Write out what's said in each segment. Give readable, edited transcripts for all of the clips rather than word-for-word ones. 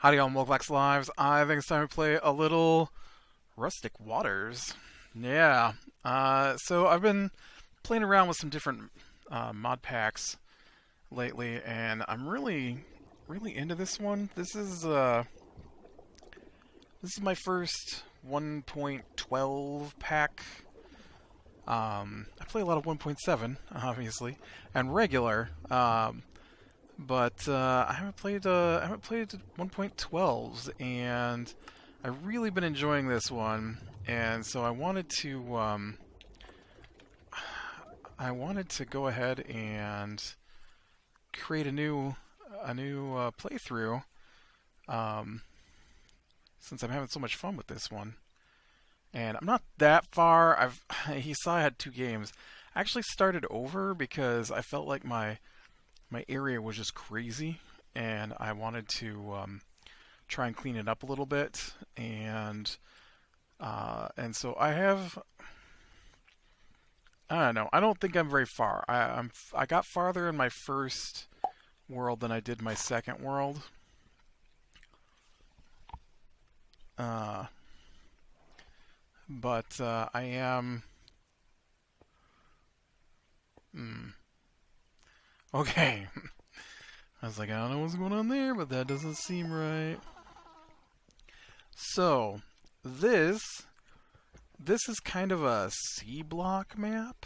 Howdy y'all, Moglax Lives. I think it's time to play a little Rustic Waters. Yeah. So I've been playing around with some different mod packs lately, and I'm really into this one. This is my first 1.12 pack. I play a lot of 1.7, obviously, and regular. But I haven't played 1.12s, and I've really been enjoying this one, and so I wanted to go ahead and create a new playthrough, um, since I'm having so much fun with this one. And I'm not that far. He saw I had 2 games. I actually started over because I felt like my area was just crazy, and I wanted to try and clean it up a little bit, and so I don't know. I don't think I'm very far. I got farther in my first world than I did my second world. Uh, but I am. Hmm, okay. I was like, I don't know what's going on there, but that doesn't seem right. So this this is kind of a Seablock map.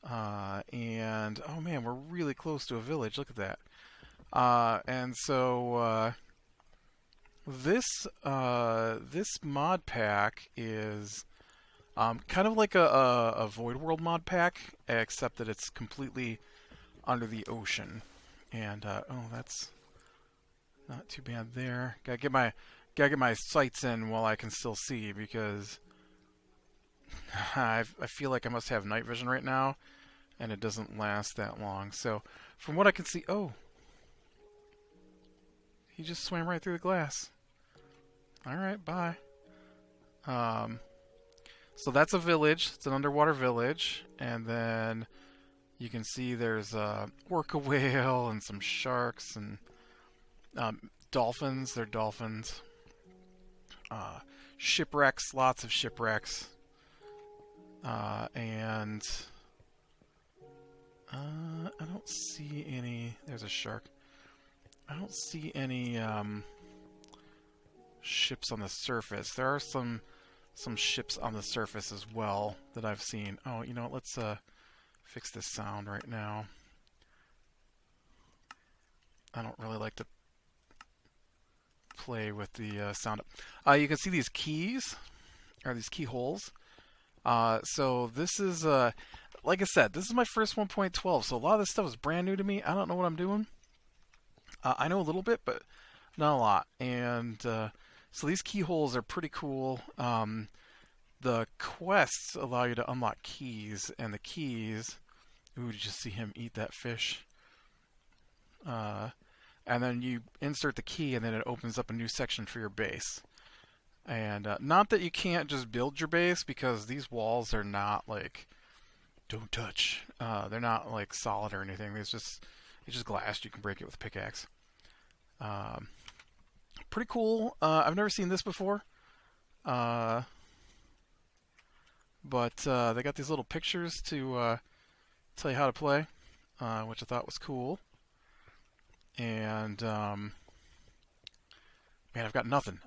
And oh man, we're really close to a village. Look at that. And so this mod pack is kind of like a Void World mod pack, except that it's completely under the ocean. And oh, that's not too bad there. Gotta get my sights in while I can still see, because I feel like I must have night vision right now, and it doesn't last that long. So, from what I can see, oh, he just swam right through the glass. All right, bye. Um, so that's a village. It's an underwater village, and then you can see there's a orca whale and some sharks and dolphins. They're dolphins. Shipwrecks, lots of shipwrecks, and I don't see any. There's a shark. I don't see any ships on the surface. There are some ships on the surface as well that I've seen. Oh, you know what? Let's fix this sound right now. I don't really like to play with the sound. You can see these keys, or these keyholes. So this is, like I said, this is my first 1.12, so a lot of this stuff is brand new to me. I don't know what I'm doing. I know a little bit, but not a lot. And so these keyholes are pretty cool. The quests allow you to unlock keys, and the keys... Ooh, did you see him eat that fish? And then you insert the key, and then it opens up a new section for your base. And not that you can't just build your base, because these walls are not like, don't touch. They're not like solid or anything. It's just glass. You can break it with a pickaxe. Pretty cool. I've never seen this before. But they got these little pictures to tell you how to play, which I thought was cool. And man, I've got nothing.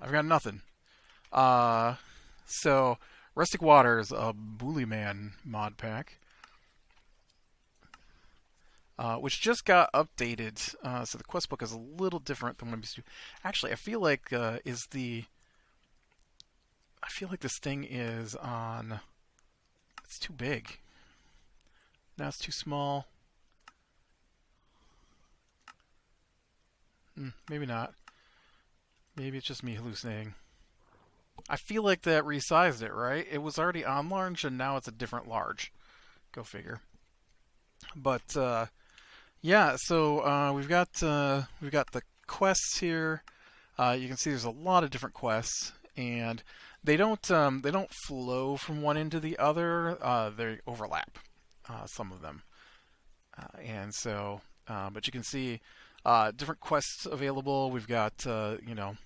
So Rustic Waters, a Bully Man mod pack, which just got updated. So the quest book is a little different than what I'm used to. Actually, I feel like this thing is on. It's too big. Now it's too small. Maybe not. Maybe it's just me hallucinating. I feel like that resized it, right? It was already on large, and now it's a different large. Go figure. But yeah, so we've got the quests here. You can see there's a lot of different quests, and they don't flow from one into the other. They overlap, some of them, and so But you can see different quests available. We've got you know,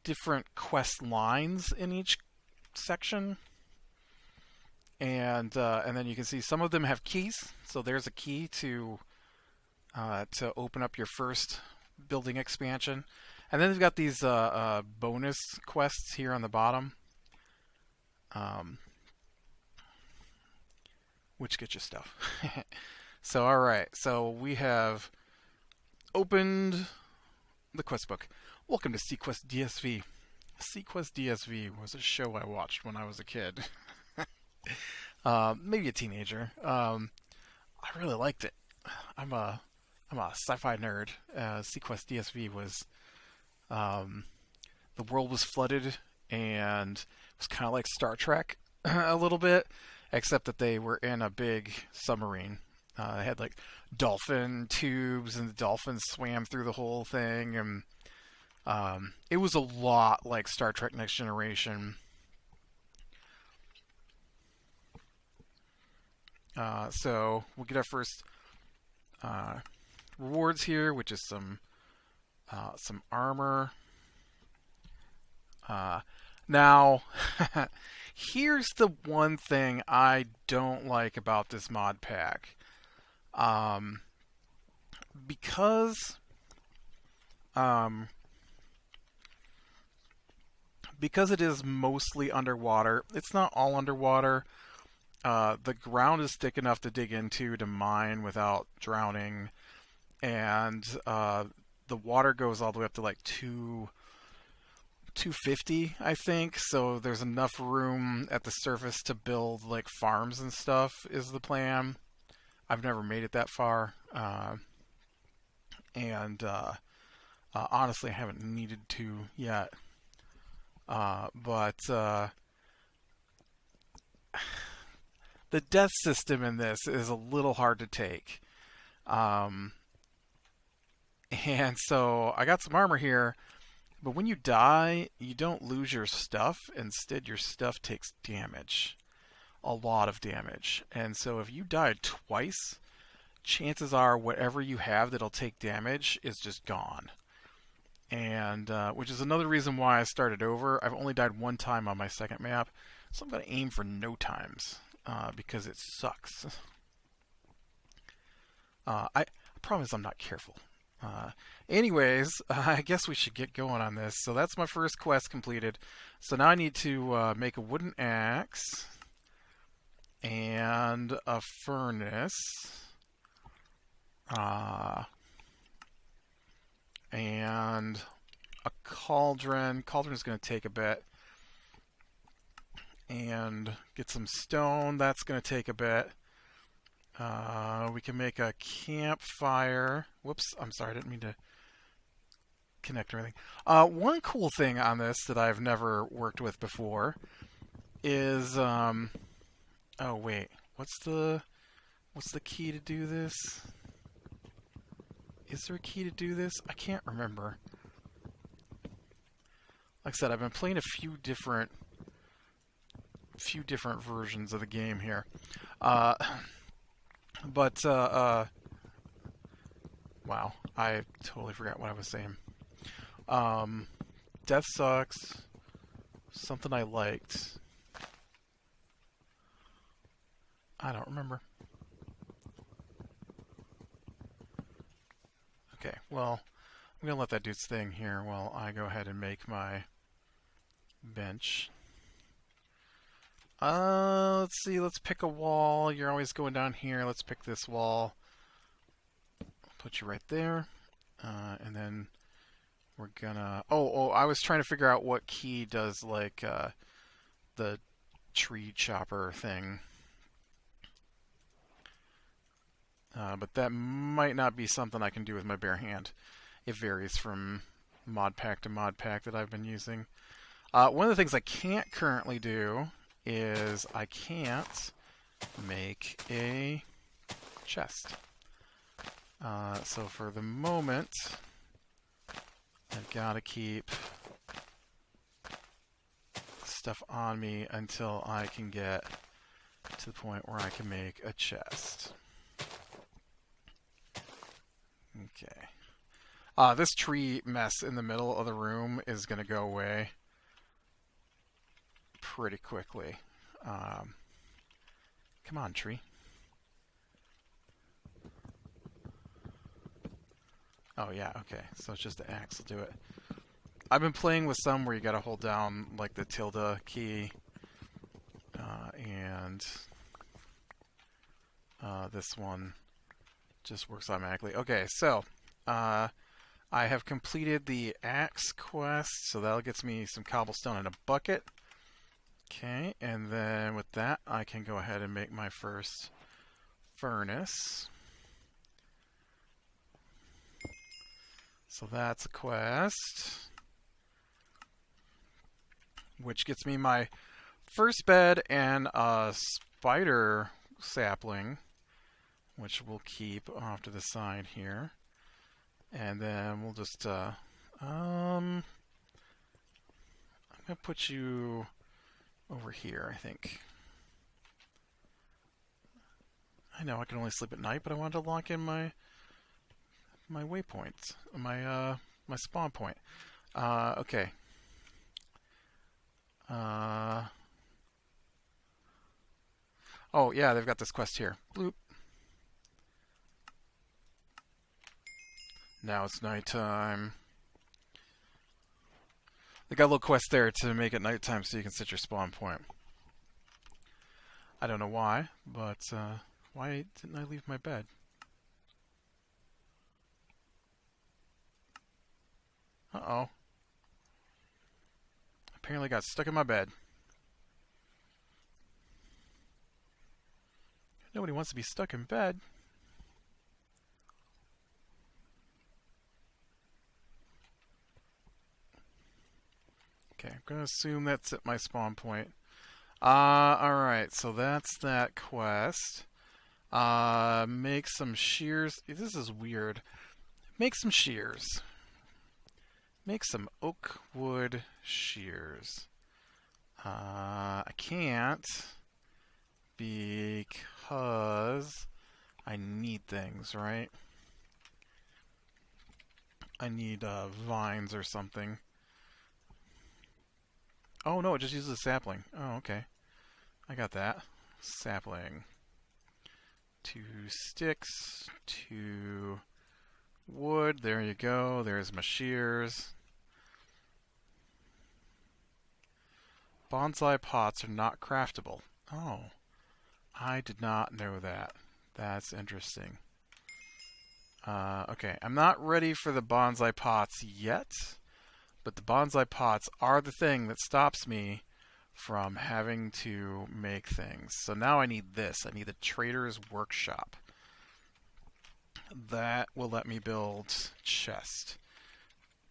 different quest lines in each section, and then you can see some of them have keys. So there's a key to open up your first building expansion, and then they've got these bonus quests here on the bottom, which get you stuff. So all right, so we have opened the quest book. Welcome to Sequest DSV. Sequest DSV was a show I watched when I was a kid. Maybe a teenager. I really liked it. I'm a sci-fi nerd. Sequest DSV was the world was flooded, and it was kind of like Star Trek a little bit, except that they were in a big submarine. They had like dolphin tubes, and the dolphins swam through the whole thing, and it was a lot like Star Trek Next Generation. So we'll get our first rewards here, which is some armor. Now, here's the one thing I don't like about this mod pack. Because it is mostly underwater, it's not all underwater. The ground is thick enough to dig into to mine without drowning, and the water goes all the way up to like 250, I think. So there's enough room at the surface to build like farms and stuff is the plan. I've never made it that far, and honestly, I haven't needed to yet. But the death system in this is a little hard to take. And so I got some armor here, but when you die, you don't lose your stuff. Instead, your stuff takes damage. A lot of damage. And so if you die twice, chances are whatever you have that'll take damage is just gone. And which is another reason why I started over. I've only died one time on my second map, so I'm going to aim for no times because it sucks. I promise I'm not careful. Anyways, I guess we should get going on this. So that's my first quest completed. So now I need to make a wooden axe and a furnace. And a cauldron. Cauldron is going to take a bit. And get some stone. That's going to take a bit. We can make a campfire. Whoops, I'm sorry, I didn't mean to connect or anything. One cool thing on this that I've never worked with before is oh wait, what's the key to do this? Is there a key to do this? I can't remember. Like I said, I've been playing a few different versions of the game here. But wow, I totally forgot what I was saying. Death sucks. Something I liked. I don't remember. Okay, well, I'm going to let that do its thing here while I go ahead and make my bench. Let's see, let's pick a wall. You're always going down here. Let's pick this wall. Put you right there. And then we're gonna... Oh, I was trying to figure out what key does, like, the tree chopper thing. But that might not be something I can do with my bare hand. It varies from mod pack to mod pack that I've been using. One of the things I can't currently do is I can't make a chest. So for the moment, I've got to keep stuff on me until I can get to the point where I can make a chest. Okay. This tree mess in the middle of the room is going to go away pretty quickly. Come on, tree. Oh, yeah, okay. So it's just the axe will do it. I've been playing with some where you gotta hold down, like, the tilde key. And this one just works automatically. Okay, so I have completed the axe quest, so that gets me some cobblestone in a bucket. Okay, and then with that, I can go ahead and make my first furnace. So that's a quest, which gets me my first bed and a spider sapling, which we'll keep off to the side here. And then we'll just, I'm going to put you over here, I think. I know I can only sleep at night, but I wanted to lock in my waypoints, my spawn point. Okay. Oh, yeah, they've got this quest here. Bloop. Now it's nighttime. They got a little quest there to make it nighttime so you can set your spawn point. I don't know why, but why didn't I leave my bed? Uh-oh. Apparently got stuck in my bed. Nobody wants to be stuck in bed. Okay, I'm going to assume that's at my spawn point. Alright, so that's that quest. Make some shears. This is weird. Make some shears. Make some oak wood shears. I can't because I need things, right? I need vines or something. Oh no, it just uses a sapling. Oh, okay. I got that. Sapling. 2 sticks, 2 wood. There you go. There's my shears. Bonsai pots are not craftable. Oh, I did not know that. That's interesting. Okay, I'm not ready for the bonsai pots yet, but the bonsai pots are the thing that stops me from having to make things. So now I need this. I need the trader's workshop. That will let me build chest.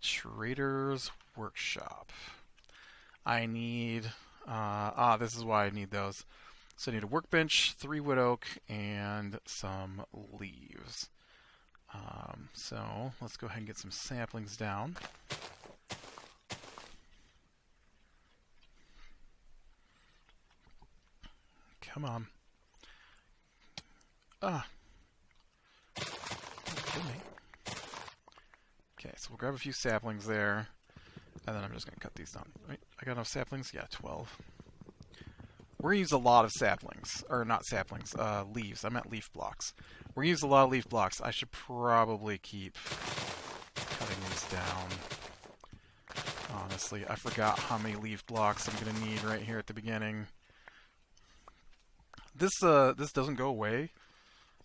Trader's workshop. I need, this is why I need those. So I need a workbench, 3 wood oak, and some leaves. So let's go ahead and get some saplings down. Come on. Ah. Kill me. Okay, so we'll grab a few saplings there, and then I'm just going to cut these down. Wait, I got enough saplings? Yeah, 12. We're going to use a lot of saplings. Or not saplings, leaves. I meant leaf blocks. We're going to use a lot of leaf blocks. I should probably keep cutting these down. Honestly, I forgot how many leaf blocks I'm going to need right here at the beginning. This doesn't go away,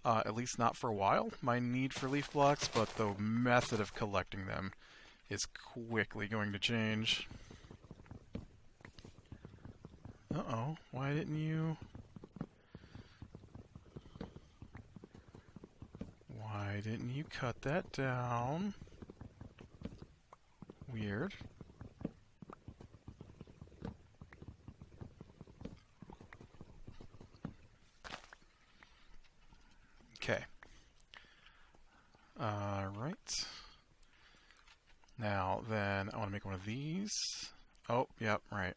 at least not for a while, my need for leaf blocks, but the method of collecting them is quickly going to change. Uh-oh, why didn't you... Why didn't you cut that down? Weird. Okay. Right. Now, then, I want to make one of these. Oh, yep, right.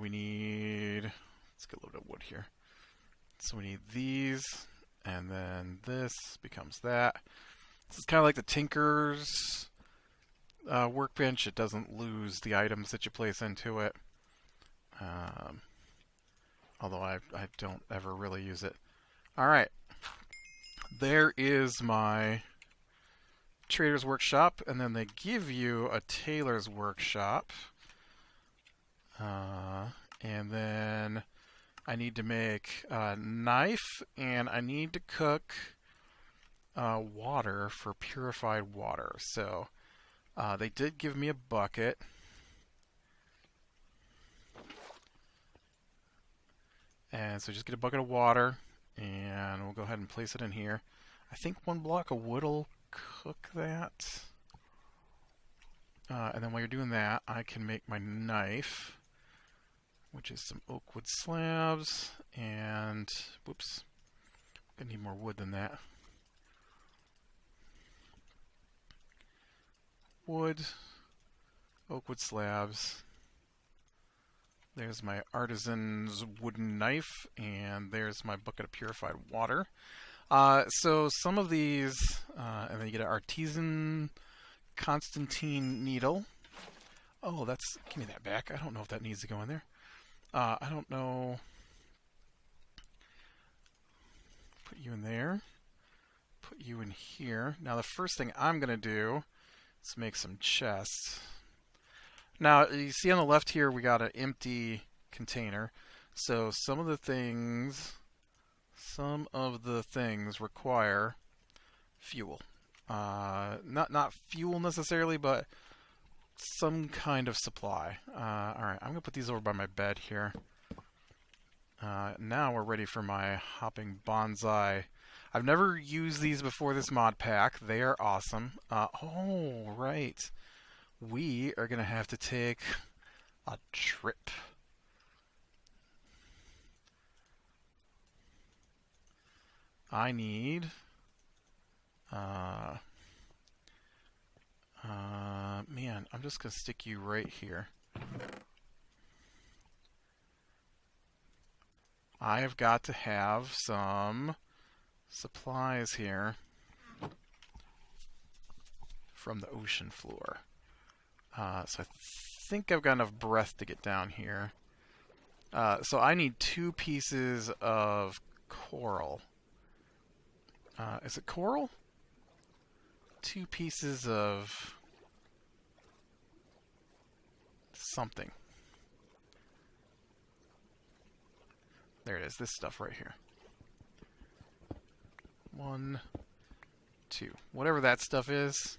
We need... Let's get a little bit of wood here. So we need these, and then this becomes that. This is kind of like the Tinker's workbench. It doesn't lose the items that you place into it. Although I don't ever really use it. Alright. There is my trader's workshop, and then they give you a tailor's workshop. And then I need to make a knife, and I need to cook water for purified water. So they did give me a bucket. And so just get a bucket of water, and we'll go ahead and place it in here. I think 1 block of wood will cook that. And then while you're doing that, I can make my knife, which is some oak wood slabs, and, whoops, gonna need more wood than that. Wood, oak wood slabs. There's my artisan's wooden knife, and there's my bucket of purified water. So some of these, and then you get an artisan Constantine needle. Oh, that's, give me that back. I don't know if that needs to go in there. I don't know. Put you in there. Put you in here. Now the first thing I'm going to do is make some chests. Now, you see on the left here, we got an empty container. So some of the things require fuel. Not fuel necessarily, but some kind of supply. Alright, I'm going to put these over by my bed here. Now we're ready for my hopping bonsai. I've never used these before this mod pack. They are awesome. Oh, right. We are going to have to take a trip. I need... man, I'm just going to stick you right here. I have got to have some supplies here from the ocean floor. So I think I've got enough breath to get down here. So I need 2 pieces of coral. Is it coral? 2 pieces of something. There it is, this stuff right here. 1, 2. Whatever that stuff is.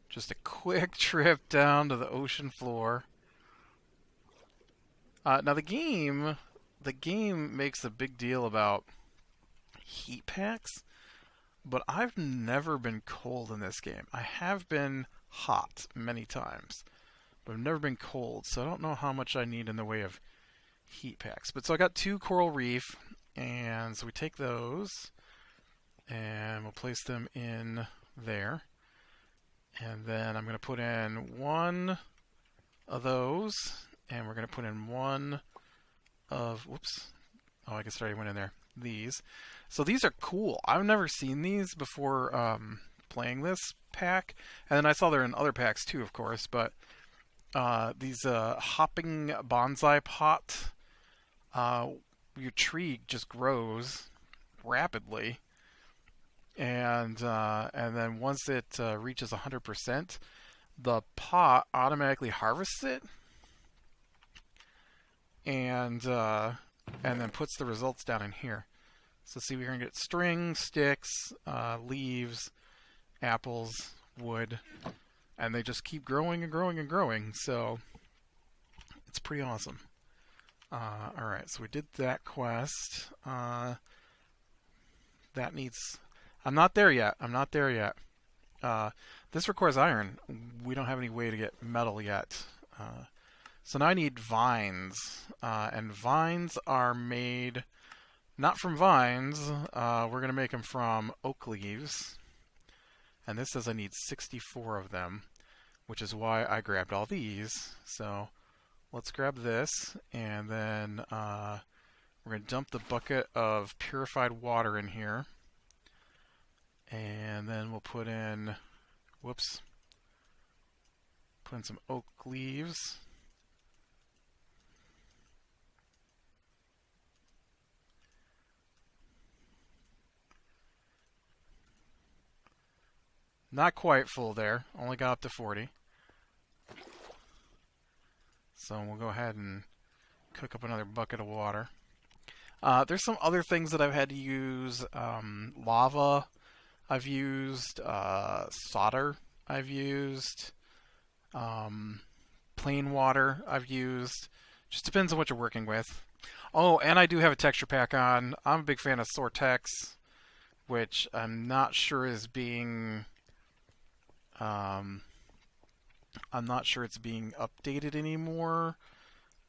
Just a quick trip down to the ocean floor. Now the game makes a big deal about heat packs, but I've never been cold in this game. I have been hot many times, but I've never been cold, so I don't know how much I need in the way of heat packs. But so I got 2 coral reef, and so we take those, and we'll place them in there. And then I'm going to put in 1 of those, and we're going to put in 1 of, whoops, oh, I guess I already went in there, these. So these are cool. I've never seen these before playing this pack, and then I saw they're in other packs too, of course, but these hopping bonsai pot, your tree just grows rapidly. And then once it reaches 100%, the pot automatically harvests it, and then puts the results down in here. So see, we're gonna get string, sticks, leaves, apples, wood, and they just keep growing and growing and growing. So it's pretty awesome. All right, so we did that quest. That needs. I'm not there yet. This requires iron. We don't have any way to get metal yet. So now I need vines. And vines are made not from vines. We're going to make them from oak leaves. And this says I need 64 of them, which is why I grabbed all these. So let's grab this, and then we're going to dump the bucket of purified water in here. And then we'll put in, whoops, put in some oak leaves. Not quite full there, only got up to 40. So we'll go ahead and cook up another bucket of water. There's some other things that I've had to use. Lava I've used. Solder I've used. Plain water I've used. Just depends on what you're working with. Oh, and I do have a texture pack on. I'm a big fan of Soartex, which I'm not sure is being... I'm not sure it's being updated anymore.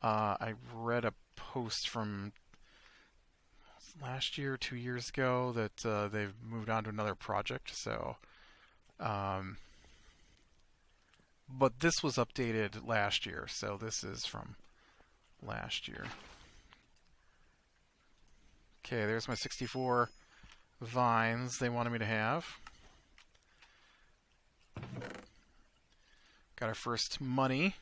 I read a post from last year, 2 years ago, that they've moved on to another project. So, but this was updated last year, so this is from last year. Okay, there's my 64 vines they wanted me to have. Got our first money,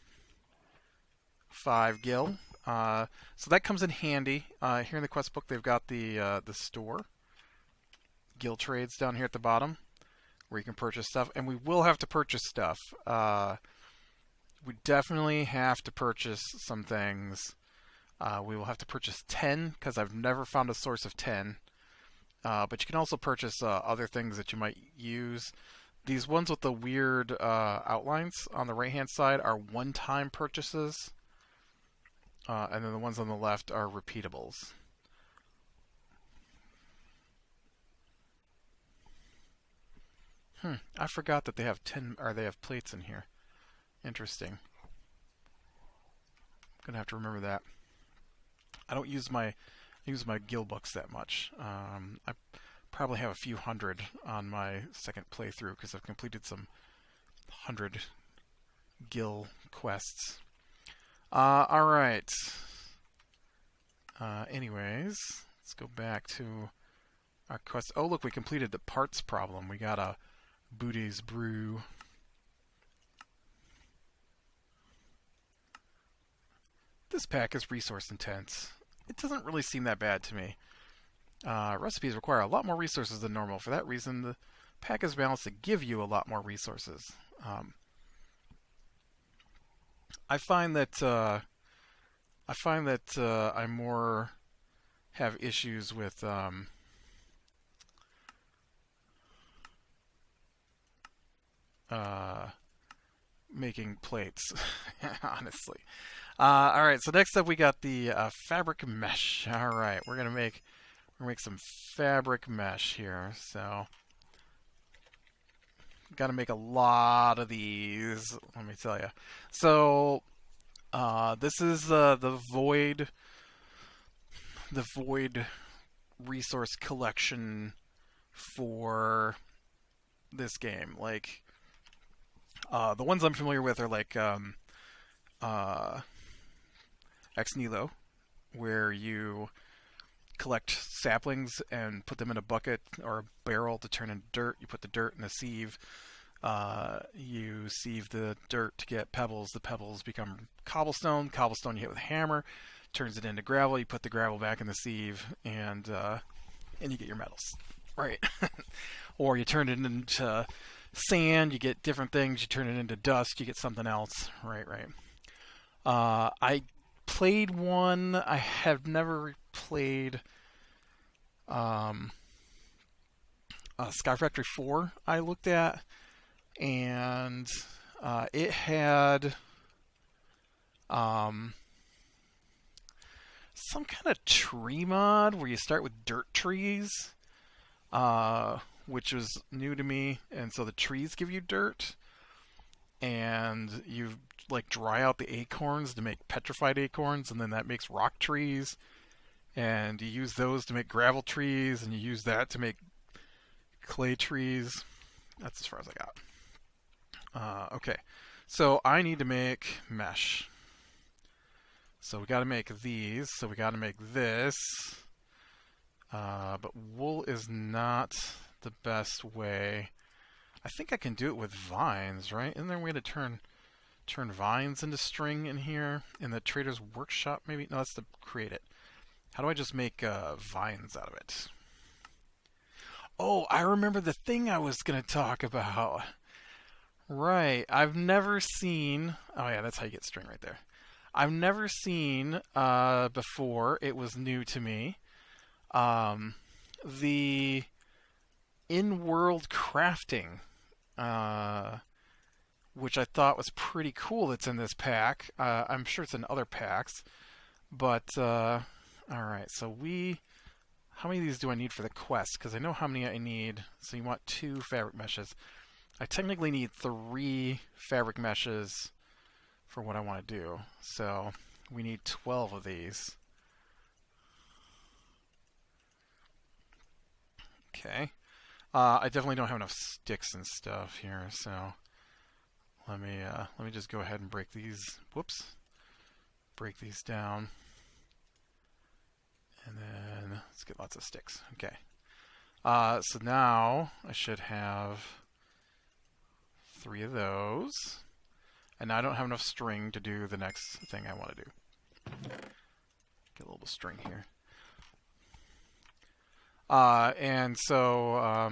5 gil. So that comes in handy. Here in the quest book, they've got the store, gil trades down here at the bottom, where you can purchase stuff. And we will have to purchase stuff. We definitely have to purchase some things. We will have to purchase 10, because I've never found a source of 10. But you can also purchase other things that you might use. These ones with the weird outlines on the right-hand side are one-time purchases. And then the ones on the left are repeatables. I forgot that they have they have plates in here. Interesting. I'm gonna have to remember that. I don't use my gil books that much. I probably have a few hundred on my second playthrough because I've completed some 100 gil quests. All right. Anyways, let's go back to our quest. Oh, look, we completed the parts problem. We got a Booty's Brew. This pack is resource intense. It doesn't really seem that bad to me. Recipes require a lot more resources than normal. For that reason, the pack is balanced to give you a lot more resources. I find that I more have issues with making plates, honestly. All right, so next up we got the fabric mesh. All right, we're gonna make some fabric mesh here. So, got to make a lot of these. Let me tell you. So, this is the void resource collection for this game. Like, the ones I'm familiar with are like Ex Nihilo, where you collect saplings and put them in a bucket or a barrel to turn into dirt. You put the dirt in a sieve. You sieve the dirt to get pebbles. The pebbles become cobblestone. Cobblestone you hit with a hammer, turns it into gravel. You put the gravel back in the sieve, and you get your metals. Right. Or you turn it into sand. You get different things. You turn it into dust. You get something else. Right. I played one. I have never played Sky Factory 4 I looked at, and it had some kind of tree mod where you start with dirt trees, which was new to me, and so the trees give you dirt, and you like dry out the acorns to make petrified acorns, and then that makes rock trees, and you use those to make gravel trees, and you use that to make clay trees. That's as far as I got. Okay, so I need to make mesh. So we got to make these. So we got to make this. But wool is not the best way. I think I can do it with vines, right? Isn't there a way to turn vines into string in here? In the Trader's Workshop, maybe? No, that's to create it. How do I just make vines out of it? Oh, I remember the thing I was going to talk about. Right. I've never seen... Oh, yeah, that's how you get string right there. I've never seen before. It was new to me. The in-world crafting, which I thought was pretty cool that's in this pack. I'm sure it's in other packs. But, alright, so how many of these do I need for the quest? Because I know how many I need. So you want 2 fabric meshes. I technically need 3 fabric meshes for what I want to do. So we need 12 of these. Okay. I definitely don't have enough sticks and stuff here, so let me just go ahead and break these. Whoops. Break these down. And then let's get lots of sticks. Okay. So now I should have 3 of those. And now I don't have enough string to do the next thing I want to do. Get a little string here. And so,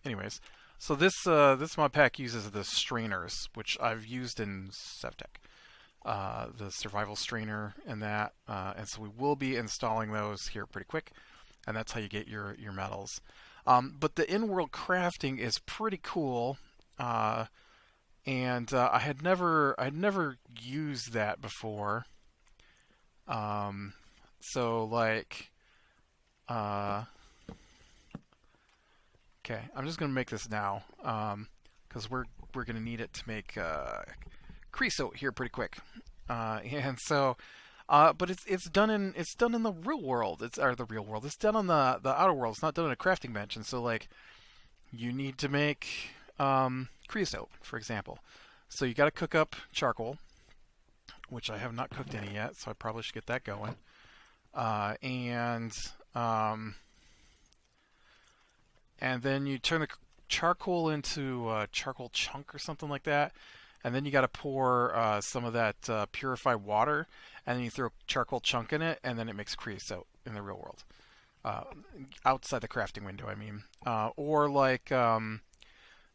anyways, so this mod pack uses the strainers, which I've used in Sevtech. The survival strainer and that, and so we will be installing those here pretty quick, and that's how you get your metals. But the in-world crafting is pretty cool, and I had never used that before. So like, okay, I'm just gonna make this now, because we're gonna need it to make creosote here pretty quick, and so, but it's done in the real world. It's done on the outer world. It's not done in a crafting bench, and so like, you need to make creosote, for example. So you got to cook up charcoal, which I have not cooked any yet, so I probably should get that going. And then you turn the charcoal into charcoal chunk or something like that, and then you got to pour some of that purified water, and then you throw charcoal chunk in it, and then it makes creosote in the real world. Outside the crafting window, I mean. Or like,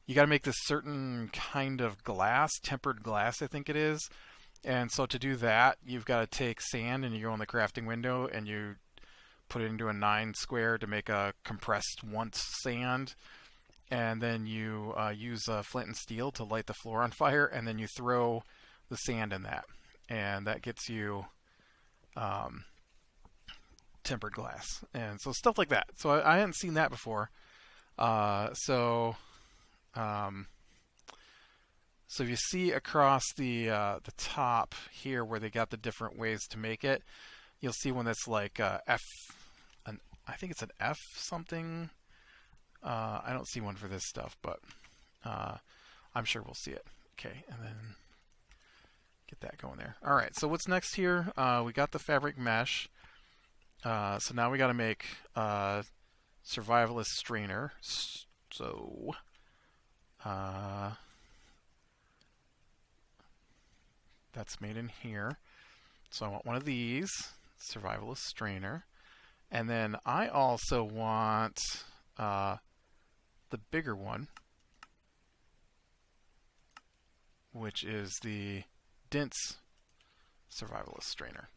you got to make this certain kind of glass, tempered glass, I think it is. And so to do that, you've got to take sand and you go in the crafting window and you put it into a 9 square to make a compressed once sand. And then you use flint and steel to light the floor on fire, and then you throw the sand in that. And that gets you tempered glass. And so stuff like that. So I hadn't seen that before. So if you see across the top here where they got the different ways to make it, you'll see one that's like I think it's an F something. I don't see one for this stuff, but I'm sure we'll see it. Okay, and then get that going there. All right, so what's next here? We got the fabric mesh. So now we got to make survivalist strainer. So that's made in here. So I want one of these, survivalist strainer. And then I also want the bigger one, which is the dense survivalist strainer.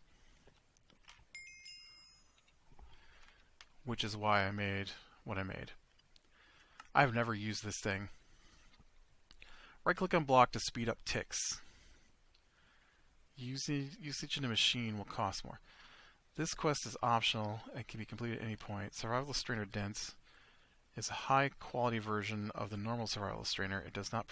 Which is why I made what I made. I've never used this thing. Right-click on block to speed up ticks. Usage in a machine will cost more. This quest is optional and can be completed at any point. Survivalist Strainer Dense is a high-quality version of the normal Survivalist Strainer. It does not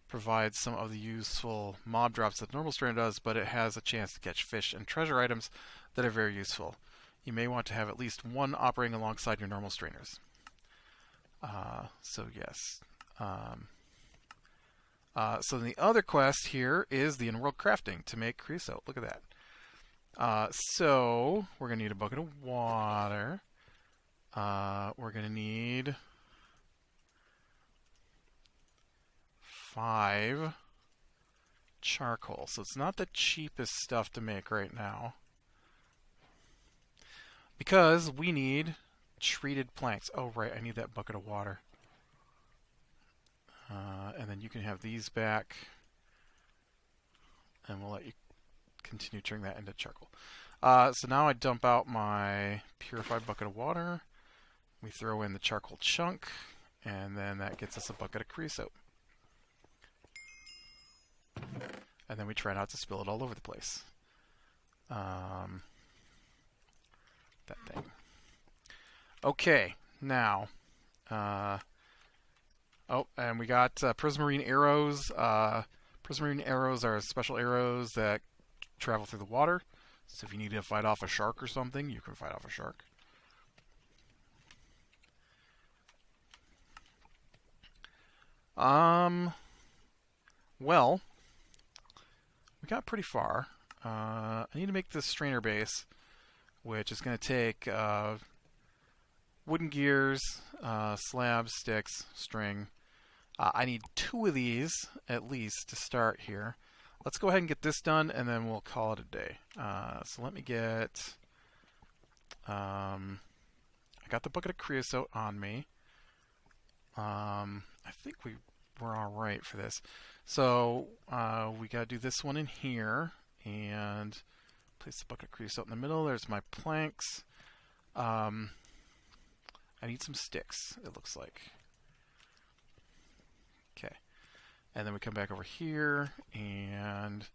provide some of the useful mob drops that the normal Strainer does, but it has a chance to catch fish and treasure items that are very useful. You may want to have at least one operating alongside your normal strainers. So yes. So the other quest here is the in-world crafting to make creosote. Look at that. So we're going to need a bucket of water. We're going to need 5 charcoal. So it's not the cheapest stuff to make right now. Because we need treated planks. Oh, right, I need that bucket of water. And then you can have these back. And we'll let you continue turning that into charcoal. So now I dump out my purified bucket of water. We throw in the charcoal chunk. And then that gets us a bucket of creosote. And then we try not to spill it all over the place. That thing. Okay, now. Oh, and we got prismarine arrows. Prismarine arrows are special arrows that travel through the water. So if you need to fight off a shark or something, you can fight off a shark. Well, we got pretty far. I need to make this strainer base, which is going to take wooden gears, slabs, sticks, string. I need 2 of these at least to start here. Let's go ahead and get this done, and then we'll call it a day. So let me get... I got the bucket of creosote on me. I think we're all right for this. So we got to do this one in here, and place the bucket of creosote in the middle. There's my planks. I need some sticks, it looks like. Okay. And then we come back over here, and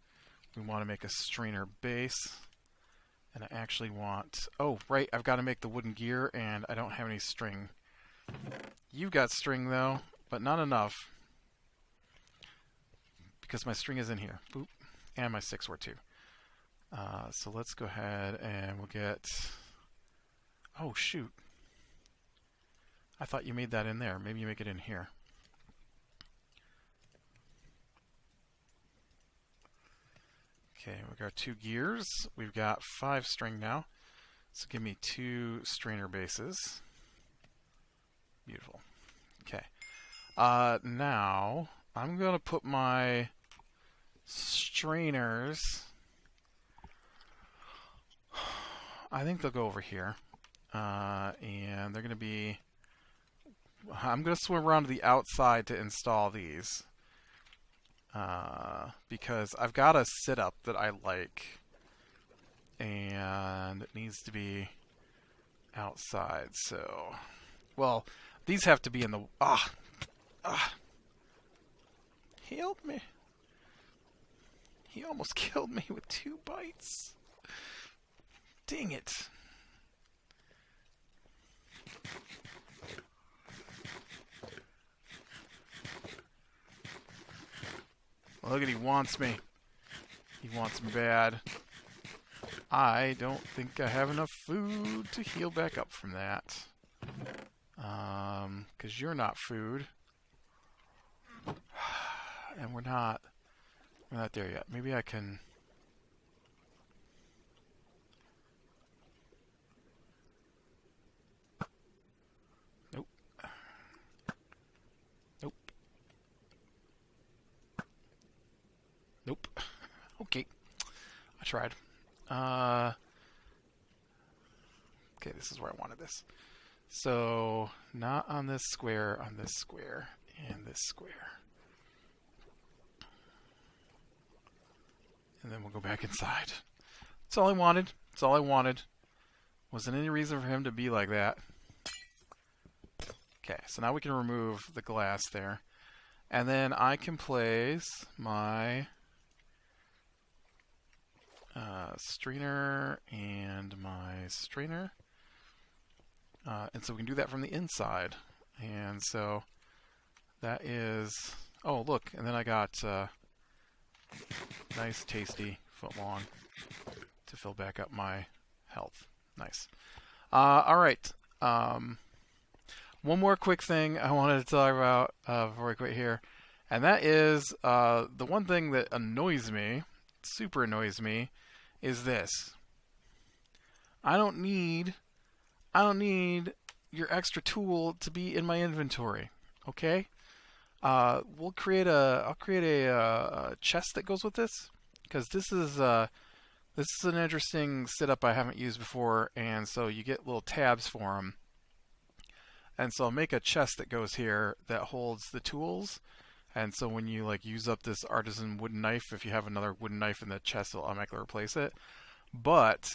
we want to make a strainer base. And I actually want... Oh, right, I've got to make the wooden gear, and I don't have any string. You've got string, though, but not enough. Because my string is in here. Boop. And my sticks were too. So let's go ahead and we'll get... Oh, shoot. I thought you made that in there. Maybe you make it in here. Okay, we've got 2 gears. We've got 5 string now. So give me 2 strainer bases. Beautiful. Okay. Now, I'm going to put my strainers... I think they'll go over here. And they're going to be... I'm going to swim around to the outside to install these. Because I've got a sit-up that I like. And it needs to be outside, so... Well, these have to be in the... Help me. He almost killed me with 2 bites. Dang it. Look at, he wants me. He wants me bad. I don't think I have enough food to heal back up from that. 'Cause you're not food. And we're not there yet. Maybe I can... Nope. Nope. Nope. Okay. I tried. Okay, this is where I wanted this. So, not on this square, and this square. And then we'll go back inside. That's all I wanted. That's all I wanted. Wasn't any reason for him to be like that. Okay, so now we can remove the glass there. And then I can place my strainer and my strainer. And so we can do that from the inside. And so that is... Oh, look. And then I got nice, tasty footlong to fill back up my health. Nice. All right. One more quick thing I wanted to talk about before we quit here. And that is the one thing that annoys me, super annoys me, is this. I don't need your extra tool to be in my inventory. Okay? I'll create a chest that goes with this, because this is an interesting setup I haven't used before, and so you get little tabs for them. And so I'll make a chest that goes here that holds the tools. And so when you like use up this artisan wooden knife, if you have another wooden knife in the chest, it'll automatically replace it. But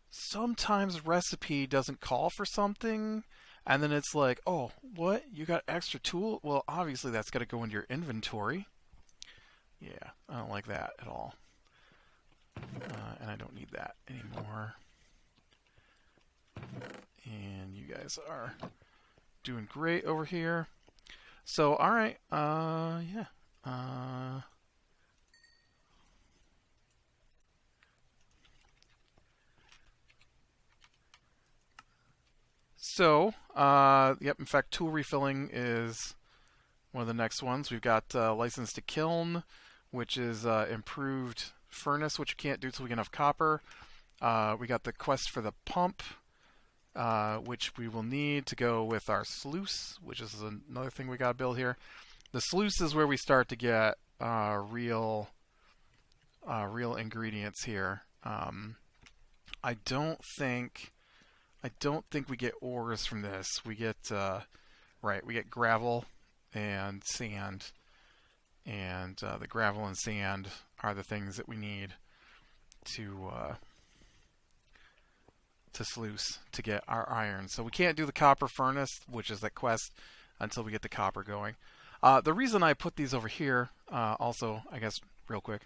sometimes recipe doesn't call for something, and then it's like, oh, what? You got extra tool? Well, obviously that's got to go into your inventory. Yeah, I don't like that at all. And I don't need that anymore. And you guys are doing great over here. So, all right, yeah. Yep, in fact, tool refilling is one of the next ones. We've got license to kiln, which is improved furnace, which you can't do until we get enough copper. We got the quest for the pump, which we will need to go with our sluice, which is another thing we got to build here. The sluice is where we start to get real ingredients here. I don't think we get ores from this. We get we get gravel and sand, and the gravel and sand are the things that we need to sluice to get our iron. So we can't do the copper furnace, which is that quest, until we get the copper going. The reason I put these over here, also, I guess, real quick,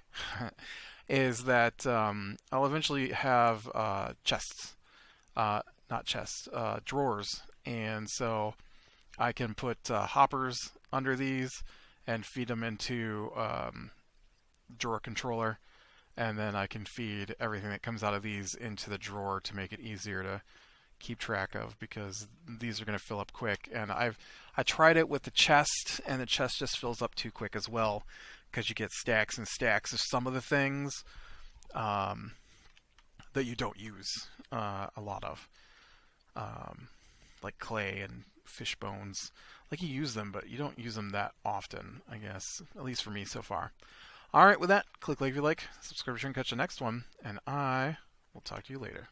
is that I'll eventually have chests. Not chests, drawers. And so I can put hoppers under these and feed them into drawer controller. And then I can feed everything that comes out of these into the drawer to make it easier to keep track of, because these are going to fill up quick. And I tried it with the chest, and the chest just fills up too quick as well, because you get stacks and stacks of some of the things that you don't use a lot of, like clay and fish bones. Like, you use them, but you don't use them that often, I guess, at least for me so far. All right, with that, click like if you like, subscribe and catch the next one, and I will talk to you later.